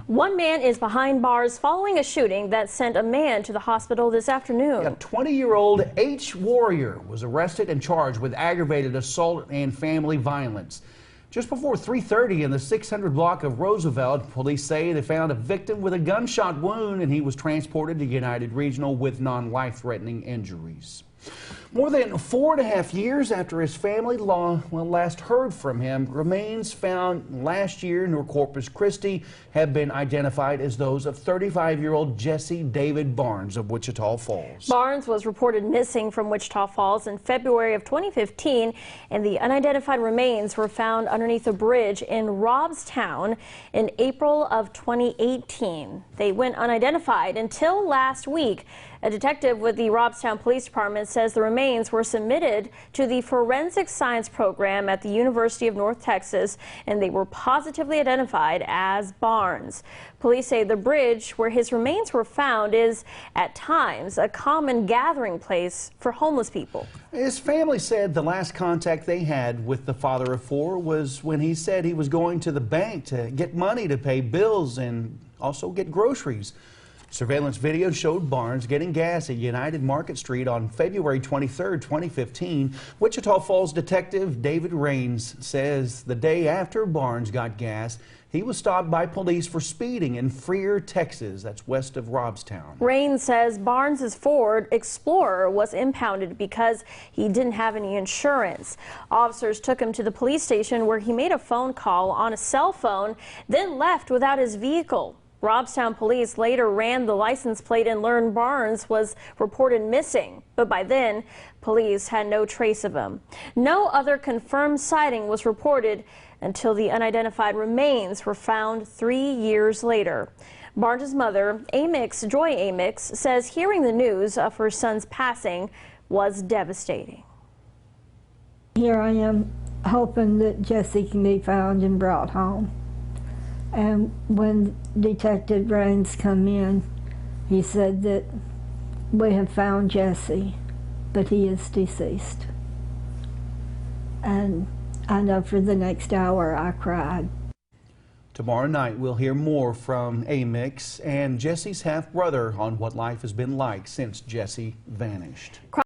One man is behind bars following a shooting that sent a man to the hospital this afternoon. A 20-year-old H. Warrior was arrested and charged with aggravated assault and family violence. Just before 3:30 in the 600 block of Roosevelt, police say they found a victim with a gunshot wound, and he was transported to United Regional with non-life-threatening injuries. More than 4.5 years after his family last heard from him, remains found last year near Corpus Christi have been identified as those of 35-year-old Jesse David Barnes of Wichita Falls. Barnes was reported missing from Wichita Falls in February of 2015, and the unidentified remains were found underneath a bridge in Robstown in April of 2018. They went unidentified until last week. A detective with the Robstown Police Department says the remains were submitted to the Forensic Science Program at the University of North Texas, and they were positively identified as Barnes. Police say the bridge where his remains were found is, at times, a common gathering place for homeless people. His family said the last contact they had with the father of four was when he said he was going to the bank to get money to pay bills and also get groceries. Surveillance video showed Barnes getting gas at United Market Street on February 23, 2015. Wichita Falls detective David Raines says the day after Barnes got gas, he was stopped by police for speeding in Freer, Texas. That's west of Robstown. Raines says Barnes's Ford Explorer was impounded because he didn't have any insurance. Officers took him to the police station where he made a phone call on a cell phone, then left without his vehicle. Robstown police later ran the license plate and learned Barnes was reported missing, but by then, police had no trace of him. No other confirmed sighting was reported until the unidentified remains were found 3 years later. Barnes' mother, Joy Amix, says hearing the news of her son's passing was devastating. Here I am hoping that Jesse can be found and brought home. And when Detective Raines come in, he said that we have found Jesse, but he is deceased. And I know for the next hour I cried. Tomorrow night we'll hear more from Amix and Jesse's half-brother on what life has been like since Jesse vanished.